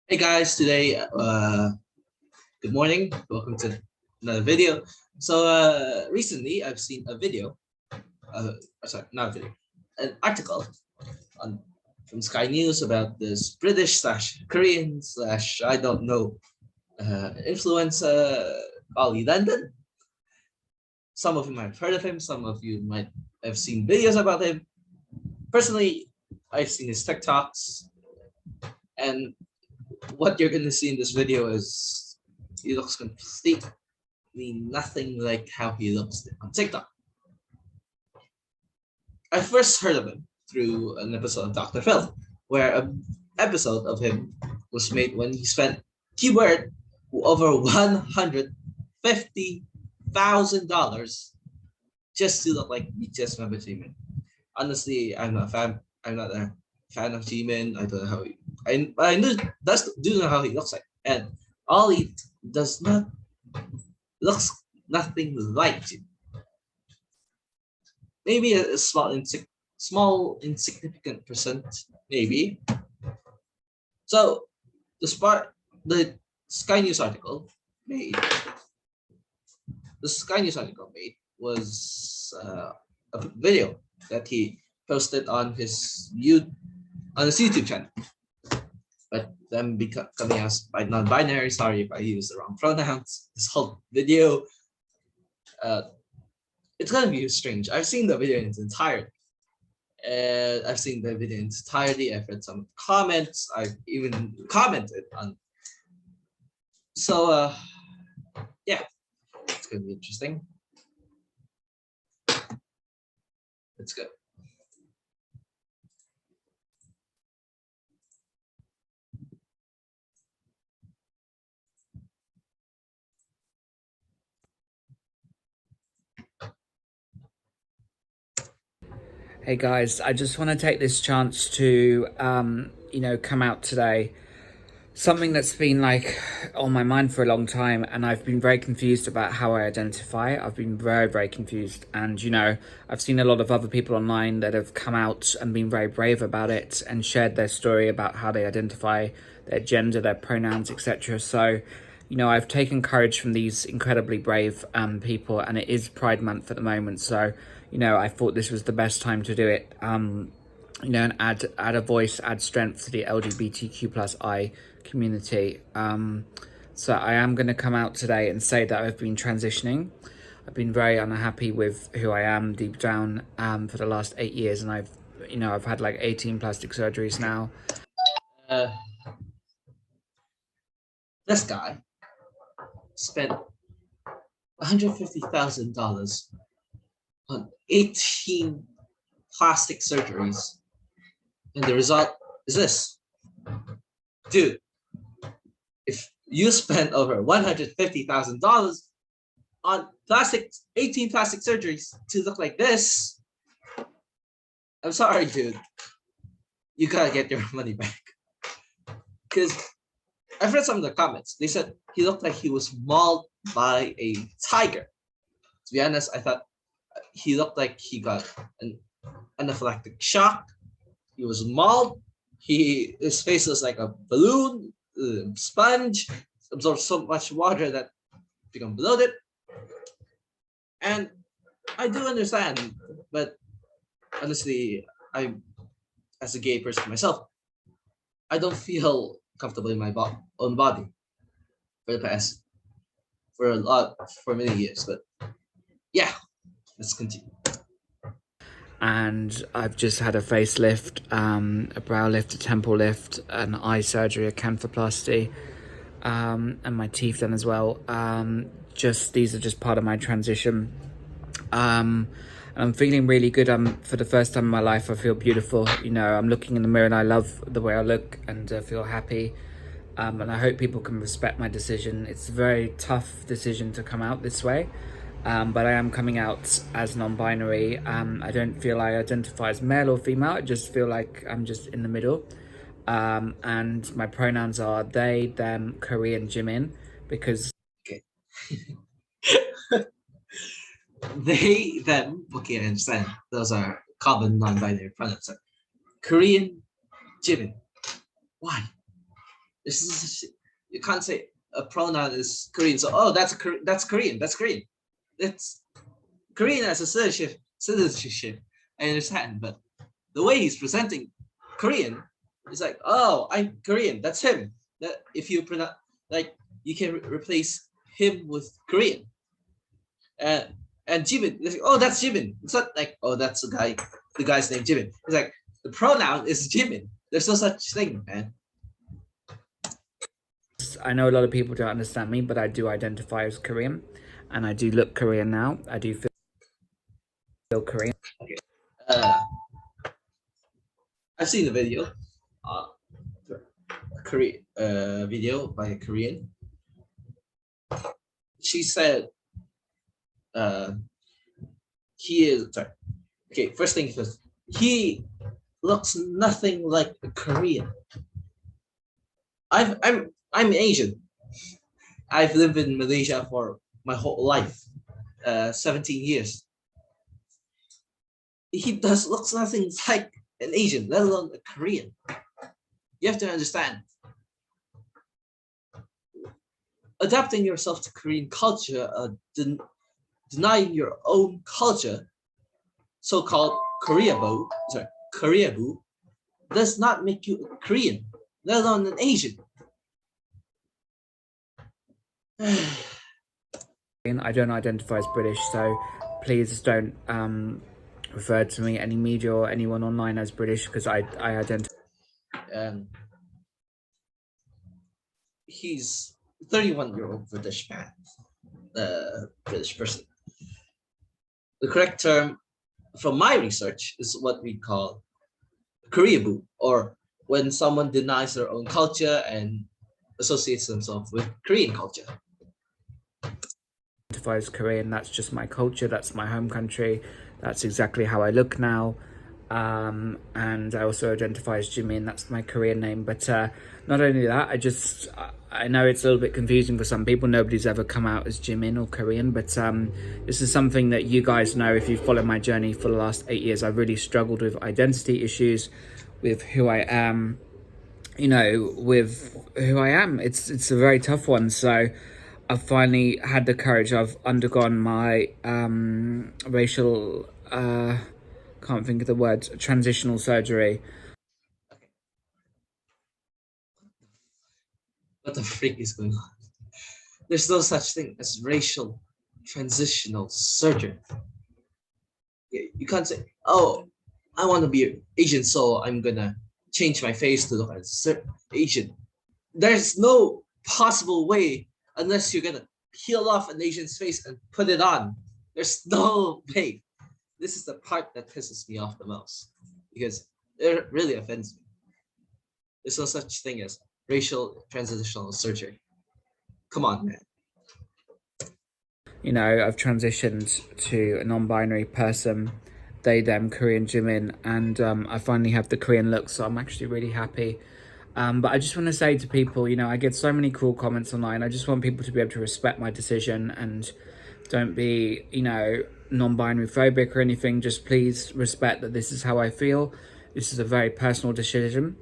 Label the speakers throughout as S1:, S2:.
S1: Hey guys, today, good morning. Welcome to another video. Recently I've seen a video, sorry, not a video, an article on from Sky News about this British slash Korean slash I don't know influencer Ollie London. Some of you might have heard of him. Some of you might have seen videos about him. Personally, I've seen his TikToks, and what you're gonna see in this video is he looks completely nothing like how he looks on TikTok. I first heard of him through an episode of Dr. Phil, where an episode of him was made when he spent keyword over $150,000 just to look like BTS member Jimin. Honestly, I'm not a fan. I'm not a fan of Jimin. I don't know how he. I do know how he looks like, and Ollie does not looks nothing like Jimin. Maybe a small insignificant percent, maybe. So the Sky News article made the Sky News article made was a video that he posted on his YouTube channel. But them coming out by non-binary. Sorry if I use the wrong pronouns. This whole video, it's gonna be strange. I've seen the video in its entirety. I've seen the video in its entirety. I've read some comments. I've even commented on. So yeah, it's gonna be interesting. Let's go.
S2: Hey guys, I just want to take this chance to, come out today. Something that's been like on my mind for a long time, and I've been very confused about how I identify. I've been very, very confused, and I've seen a lot of other people online that have come out and been very brave about it and shared their story about how they identify, their gender, their pronouns, etc. So, I've taken courage from these incredibly brave people, and it is Pride Month at the moment, so I thought this was the best time to do it. And add a voice, add strength to the LGBTQ plus I community. So I am going to come out today and say that I've been transitioning. I've been very unhappy with who I am deep down for the last 8 years, and I've had like 18 plastic surgeries now.
S1: This guy spent $150,000 on 18 plastic surgeries, and the result is this. Dude, if you spent over $150,000 on 18 plastic surgeries to look like this, I'm sorry, dude. You gotta get your money back. Because I've read some of the comments. They said he looked like he was mauled by a tiger. To be honest, I thought he looked like he got an anaphylactic shock. He was mauled. His face was like a balloon, sponge, absorbed so much water that become bloated. And I do understand, but honestly, as a gay person myself, I don't feel comfortable in my own body for many years. But yeah, let's continue.
S2: And I've just had a facelift, a brow lift, a temple lift, an eye surgery, a canthoplasty, and my teeth done as well. These are just part of my transition. And I'm feeling really good. For the first time in my life, I feel beautiful. I'm looking in the mirror and I love the way I look and feel happy. And I hope people can respect my decision. It's a very tough decision to come out this way. But I am coming out as non-binary. I don't feel I identify as male or female. I just feel like I'm just in the middle. And my pronouns are they, them, Korean, Jimin, because...
S1: Okay. They, them, okay, I understand. Those are common non-binary pronouns. Korean, Jimin. Why? You can't say a pronoun is Korean. So that's Korean. That's Korean. It's Korean as a citizenship. I understand, but the way he's presenting Korean is like, oh, I'm Korean. That's him. That if you pronounce like you can replace him with Korean. And Jimin, like, oh, that's Jimin. It's not like, oh, that's the guy. The guy's name Jimin. It's like the pronoun is Jimin. There's no such thing, man.
S2: I know a lot of people don't understand me, but I do identify as Korean, and I do look Korean now. I do feel Korean.
S1: Okay. I've seen the video. A Korean video by a Korean. She said, he is sorry. Okay, first thing first. He looks nothing like a Korean. I'm Asian. I've lived in Malaysia for my whole life, 17 years. He looks nothing like an Asian, let alone a Korean. You have to understand. Adapting yourself to Korean culture, denying your own culture, so-called Koreaboo, does not make you a Korean, let alone an Asian.
S2: I don't identify as British, so please don't refer to me, any media or anyone online, as British, because I identify.
S1: He's 31-year-old British man, British person. The correct term from my research is what we call Koreaboo, or when someone denies their own culture and associates themselves with Korean culture.
S2: Identify as Korean, that's just my culture, that's my home country, that's exactly how I look now. And I also identify as Jimin, that's my Korean name. But not only that, I know it's a little bit confusing for some people. Nobody's ever come out as Jimin or Korean, but this is something that you guys know if you've followed my journey for the last 8 years. I've really struggled with identity issues, with who I am, with who I am. It's a very tough one. So I've finally had the courage. I've undergone my racial, can't think of the word, transitional surgery.
S1: What the freak is going on? There's no such thing as racial transitional surgery. You can't say, oh, I want to be Asian, so I'm gonna change my face to look like Asian. There's no possible way unless you're gonna peel off an Asian's face and put it on. There's no way. This is the part that pisses me off the most, because it really offends me. There's no such thing as racial transitional surgery. Come on, man.
S2: I've transitioned to a non-binary person, they, them, Korean Jimin, and I finally have the Korean look, so I'm actually really happy. But I just want to say to people, I get so many cool comments online. I just want people to be able to respect my decision and don't be, non-binary phobic or anything. Just please respect that this is how I feel. This is a very personal decision.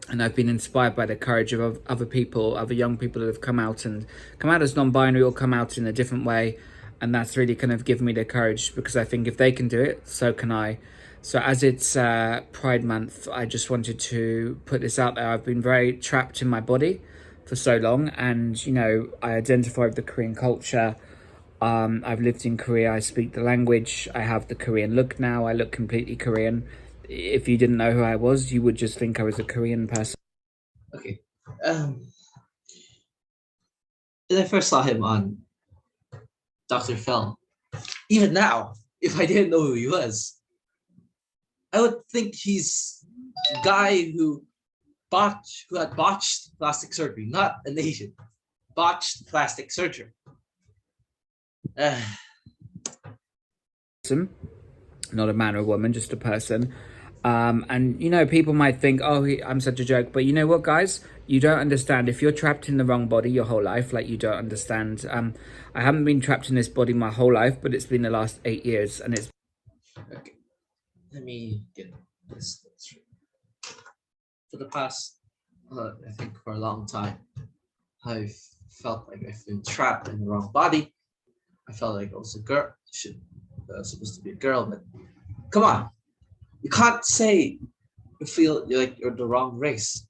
S2: And I've been inspired by the courage of other people, other young people that have come out as non-binary or come out in a different way. And that's really kind of given me the courage, because I think if they can do it, so can I. So as it's Pride Month, I just wanted to put this out there. I've been very trapped in my body for so long, and I identify with the Korean culture. I've lived in Korea, I speak the language, I have the Korean look now, I look completely Korean. If you didn't know who I was, you would just think I was a Korean person.
S1: Okay. When I first saw him on Dr. Phil, even now, if I didn't know who he was, I would think he's a guy who had botched plastic surgery, not an Asian. Botched plastic surgery.
S2: Not a man or a woman, just a person. And people might think, oh, I'm such a joke, but you know what, guys, you don't understand. If you're trapped in the wrong body your whole life, like, you don't understand. I haven't been trapped in this body my whole life, but it's been the last 8 years, and it's
S1: okay. Let me get this straight. For the past I think for a long time, I've felt like I've been trapped in the wrong body. I felt like I was a girl, supposed to be a girl, but come on, you can't say you feel like you're the wrong race.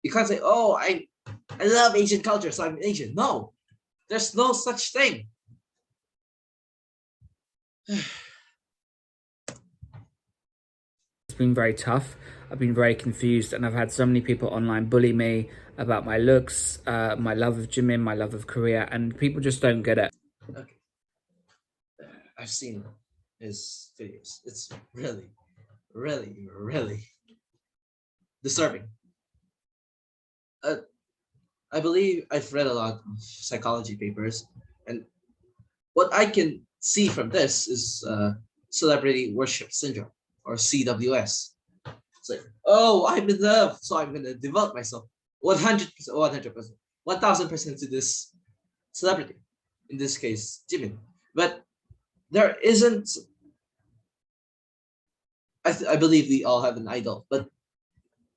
S1: You can't say, "Oh, I love Asian culture, so I'm Asian." No, there's no such thing.
S2: It's been very tough. I've been very confused, and I've had so many people online bully me about my looks, my love of Jimin, my love of Korea, and people just don't get it.
S1: Okay, I've seen his videos. It's really, really, really disturbing. I believe I've read a lot of psychology papers, and what I can see from this is celebrity worship syndrome, or CWS. It's like, oh, I'm in love, so I'm gonna devote myself 100%, 100%, 1000% to this celebrity. In this case, Jimin. But there isn't. I believe we all have an idol, but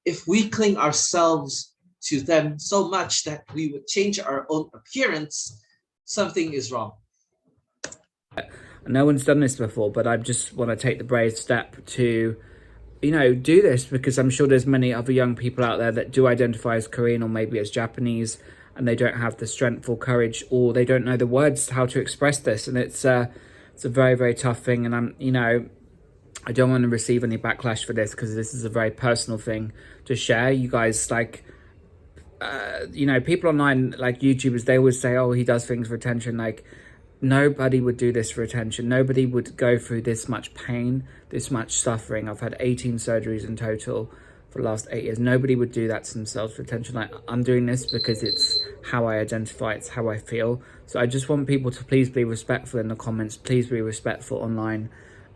S1: if we cling ourselves to them so much that we would change our own appearance, something is wrong.
S2: No one's done this before, but I just want to take the brave step to, do this, because I'm sure there's many other young people out there that do identify as Korean or maybe as Japanese, and they don't have the strength or courage, or they don't know the words how to express this, and it's a very, very tough thing. And I don't want to receive any backlash for this, because this is a very personal thing to share. You guys, like, people online, like YouTubers, they always say, oh, he does things for attention. Like, nobody would do this for attention. Nobody would go through this much pain, this much suffering. I've had 18 surgeries in total for the last 8 years. Nobody would do that to themselves for attention. Like, I'm doing this because it's how I identify, it's how I feel. So I just want people to please be respectful in the comments. Please be respectful online.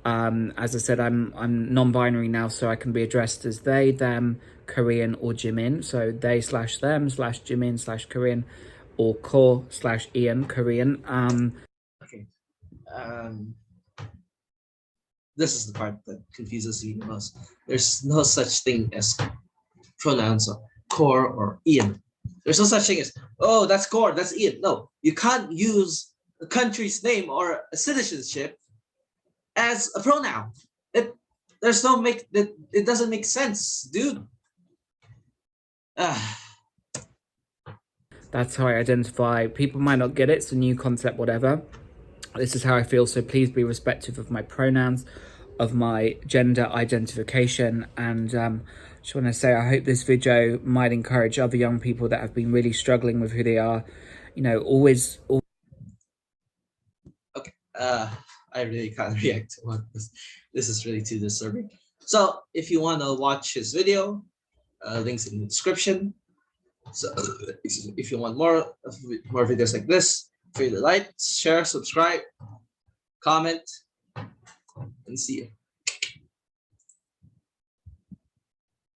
S2: As I said, I'm non-binary now, so I can be addressed as they, them, Korean, or Jimin. So they/them/Jimin/Korean, or Ko/Ian, Korean.
S1: Okay. This is the part that confuses me the most. There's no such thing as pronouns of Kor or Ian. There's no such thing as, oh, that's Kor, that's Ian. No, you can't use a country's name or a citizenship as a pronoun. It doesn't make sense, dude.
S2: That's how I identify. People might not get it. It's a new concept, whatever. This is how I feel. So please be respectful of my pronouns, of my gender identification. And just want to say, I hope this video might encourage other young people that have been really struggling with who they are. Always.
S1: Okay. I really can't react to one. This is really too disturbing. So if you want to watch his video, links in the description. So if you want more videos like this, feel free to like, share, subscribe, comment, and see you.